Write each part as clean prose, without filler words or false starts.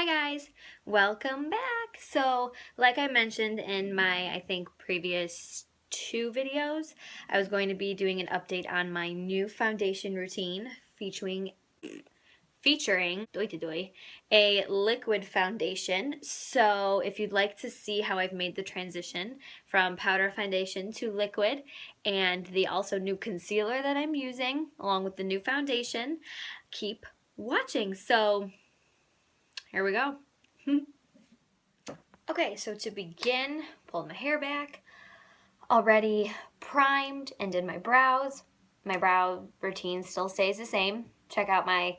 Hi guys, welcome back. So like I mentioned in my, I think, previous two videos, I was going to be doing an update on my new foundation routine featuring a liquid foundation. So if you'd like to see how I've made the transition from powder foundation to liquid and the also new concealer that I'm using along with the new foundation, keep watching. So here we go. Okay, so to begin, pulled my hair back, already primed and did my brows. My brow routine still stays the same. Check out my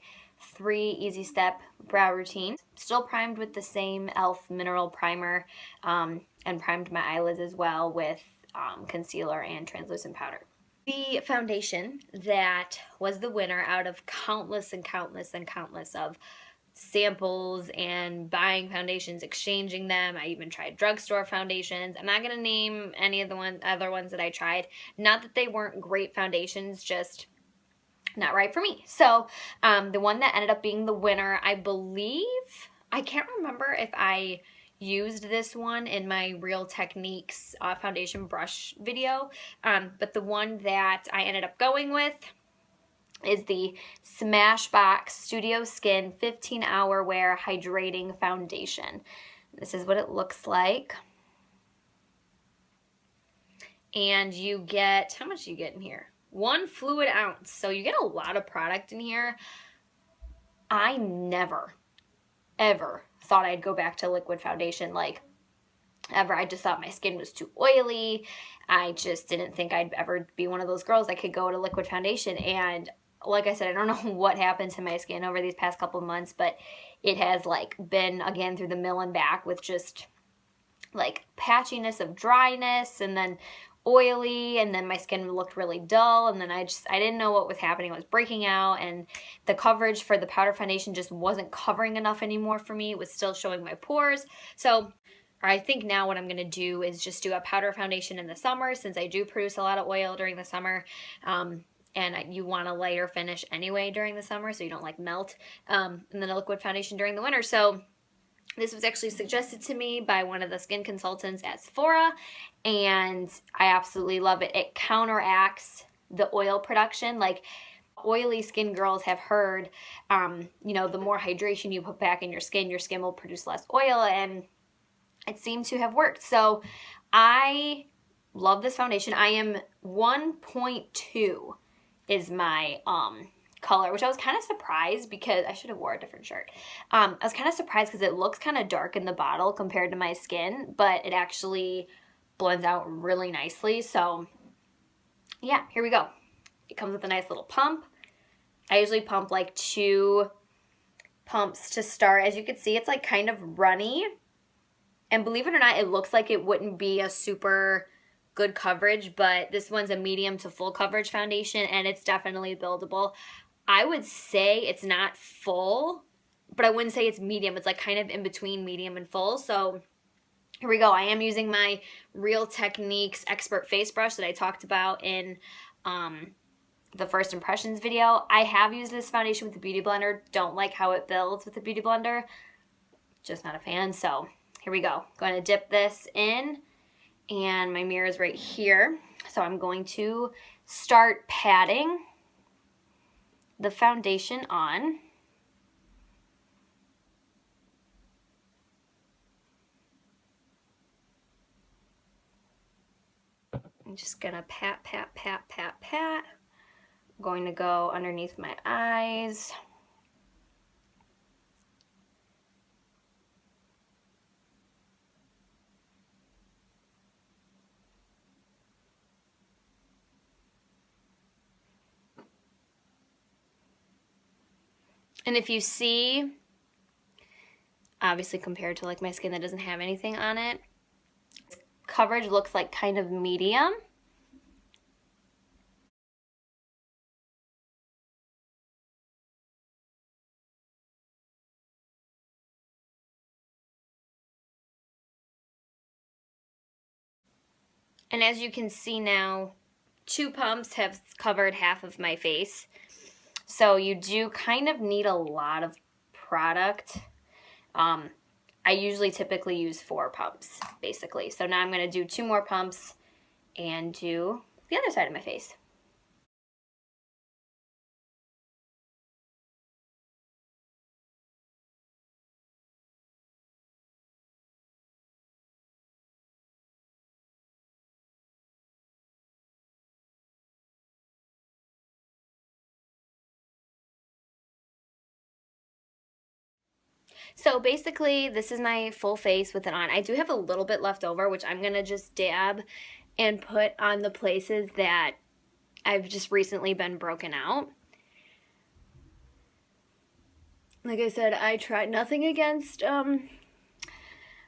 3 easy step brow routine. Still primed with the same e.l.f. mineral primer, and primed my eyelids as well with concealer and translucent powder. The foundation that was the winner out of countless and countless and countless of samples and buying foundations, exchanging them. I even tried drugstore foundations. I'm not going to name any of the other ones that I tried. Not that they weren't great foundations, just not right for me. So the one that ended up being the winner, I believe, I can't remember if I used this one in my Real Techniques foundation brush video, but the one that I ended up going with is the Smashbox Studio Skin 15-Hour Wear Hydrating Foundation. This is what it looks like. And you get, how much do you get in here? 1 fluid ounce. So you get a lot of product in here. I never, ever thought I'd go back to liquid foundation, like ever. I just thought my skin was too oily. I just didn't think I'd ever be one of those girls that could go to liquid foundation. And like I said, I don't know what happened to my skin over these past couple of months, but it has like been again through the mill and back with just like patchiness of dryness and then oily, and then my skin looked really dull, and then I didn't know what was happening. It was breaking out, and the coverage for the powder foundation just wasn't covering enough anymore for me. It was still showing my pores. So I think now what I'm going to do is just do a powder foundation in the summer, since I do produce a lot of oil during the summer, and you want a lighter finish anyway during the summer so you don't like melt, and then a liquid foundation during the winter. So this was actually suggested to me by one of the skin consultants at Sephora, and I absolutely love it. It counteracts the oil production. Like, oily skin girls have heard, the more hydration you put back in your skin will produce less oil, and it seemed to have worked. So I love this foundation. I am 1.2 is my color, which I was kind of surprised because I should have wore a different shirt. I was kind of surprised because it looks kind of dark in the bottle compared to my skin, but it actually blends out really nicely. So yeah, here we go. It comes with a nice little pump. I usually pump like 2 pumps to start. As you can see, it's like kind of runny. And believe it or not, it looks like it wouldn't be a super good coverage, but this one's a medium to full coverage foundation, and it's definitely buildable. I would say it's not full, but I wouldn't say it's medium. It's like kind of in between medium and full. So here we go. I am using my Real Techniques Expert Face Brush that I talked about in the first impressions video. I have used this foundation with the Beauty Blender. Don't like how it builds with the Beauty Blender. Just not a fan. So here we go. Going to dip this in, and my mirror is right here. So I'm going to start patting the foundation on. I'm just gonna pat, pat, pat, pat, pat. I'm going to go underneath my eyes. And if you see, obviously compared to like my skin that doesn't have anything on it, coverage looks like kind of medium. And as you can see now, 2 pumps have covered half of my face. So you do kind of need a lot of product. I usually typically use 4 pumps, basically. So now I'm going to do 2 more pumps and do the other side of my face. So basically, this is my full face with it on. I do have a little bit left over, which I'm going to just dab and put on the places that I've just recently been broken out. Like I said, I tried nothing against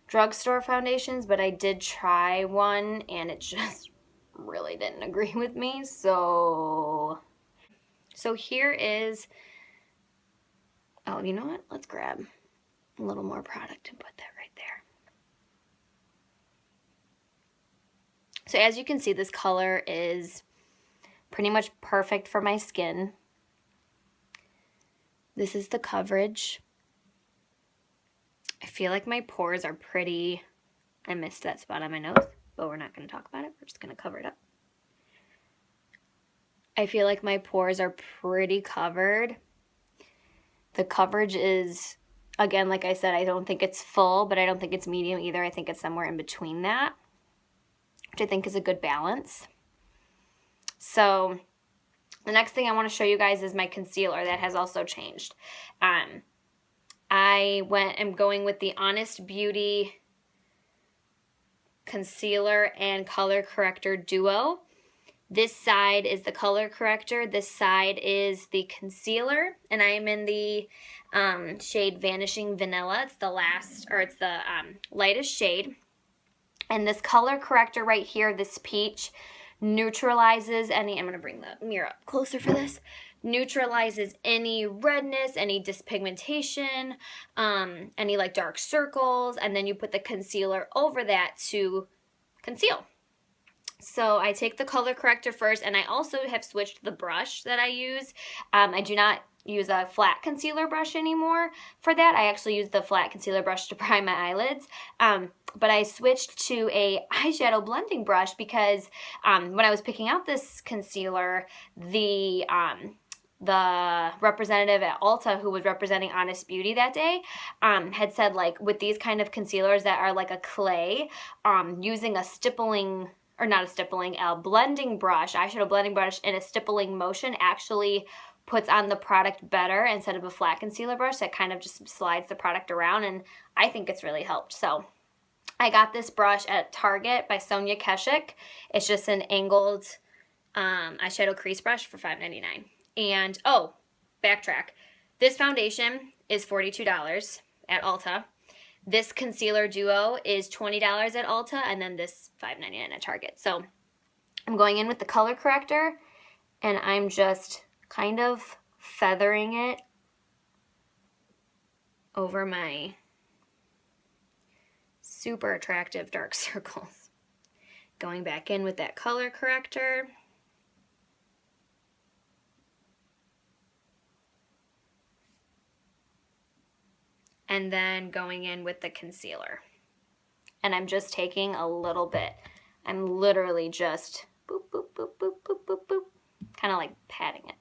drugstore foundations, but I did try one and it just really didn't agree with me. So here is, oh, you know what? Let's grab a little more product and put that right there. So as you can see, this color is pretty much perfect for my skin. This is the coverage. I feel like my pores are pretty, I missed that spot on my nose, but we're not going to talk about it. We're just going to cover it up. I feel like my pores are pretty covered. The coverage is, again, like I said, I don't think it's full, but I don't think it's medium either. I think it's somewhere in between that, which I think is a good balance. So the next thing I want to show you guys is my concealer. That has also changed. I'm going with the Honest Beauty Concealer and Color Corrector Duo. This side is the color corrector. This side is the concealer, and I am in the shade Vanishing Vanilla. It's the lightest shade. And this color corrector right here, this peach, neutralizes any, I'm going to bring the mirror up closer for this, neutralizes any redness, any dyspigmentation, any like dark circles, and then you put the concealer over that to conceal. So I take the color corrector first, and I also have switched the brush that I use. I do not use a flat concealer brush anymore for that. I actually use the flat concealer brush to prime my eyelids. But I switched to a eyeshadow blending brush because when I was picking out this concealer, the representative at Ulta who was representing Honest Beauty that day had said, like, with these kind of concealers that are like a clay, using a stippling, or not a stippling, a blending brush, eyeshadow blending brush in a stippling motion actually puts on the product better instead of a flat concealer brush that kind of just slides the product around, and I think it's really helped. So I got this brush at Target by Sonia Keshik. It's just an angled eyeshadow crease brush for $5.99. And, oh, backtrack. This foundation is $42 at Ulta. This concealer duo is $20 at Ulta, and then this $5.99 at Target. So I'm going in with the color corrector, and I'm just kind of feathering it over my super attractive dark circles. Going back in with that color corrector. And then going in with the concealer. And I'm just taking a little bit. I'm literally just boop, boop, boop, boop, boop, boop, boop, kind of like patting it.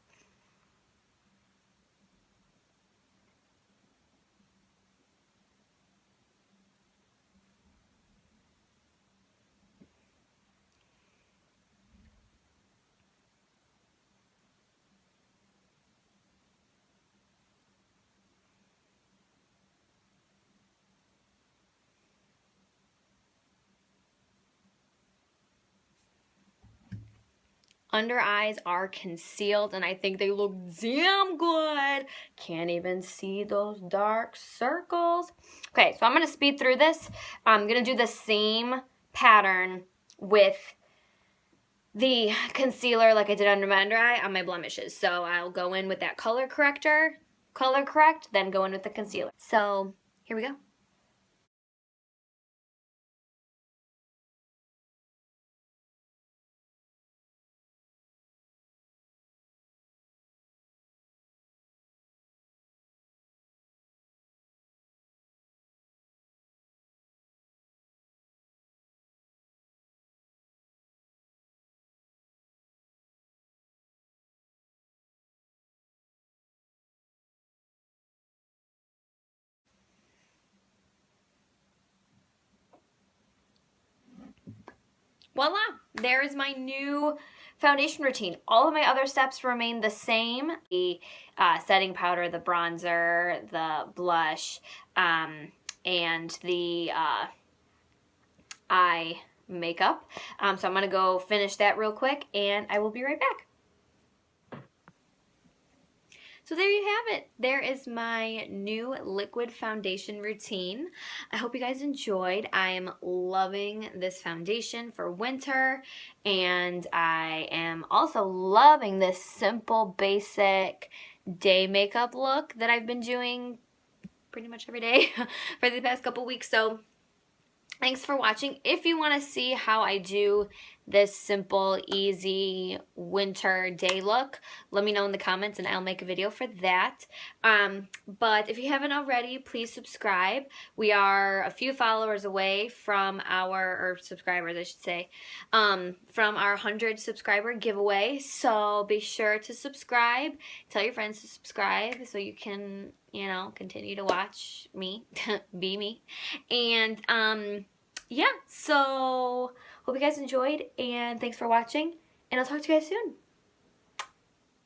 Under eyes are concealed, and I think they look damn good. Can't even see those dark circles. Okay, so I'm going to speed through this. I'm going to do the same pattern with the concealer like I did under my under eye on my blemishes. So I'll go in with that color corrector, color correct, then go in with the concealer. So here we go. voila, there is my new foundation routine. All of my other steps remain the same. The setting powder, the bronzer, the blush, and the eye makeup. So I'm going to go finish that real quick, and I will be right back. So there you have it. There is my new liquid foundation routine. I hope you guys enjoyed. I am loving this foundation for winter, and I am also loving this simple, basic day makeup look that I've been doing pretty much every day for the past couple weeks. So thanks for watching. If you want to see how I do this simple, easy winter day look, let me know in the comments and I'll make a video for that. But if you haven't already, please subscribe. We are a few followers away from or subscribers I should say, from our 100 subscriber giveaway. So be sure to subscribe. Tell your friends to subscribe so you can, you know, continue to watch me, be me. And yeah, so hope you guys enjoyed, and thanks for watching, and I'll talk to you guys soon.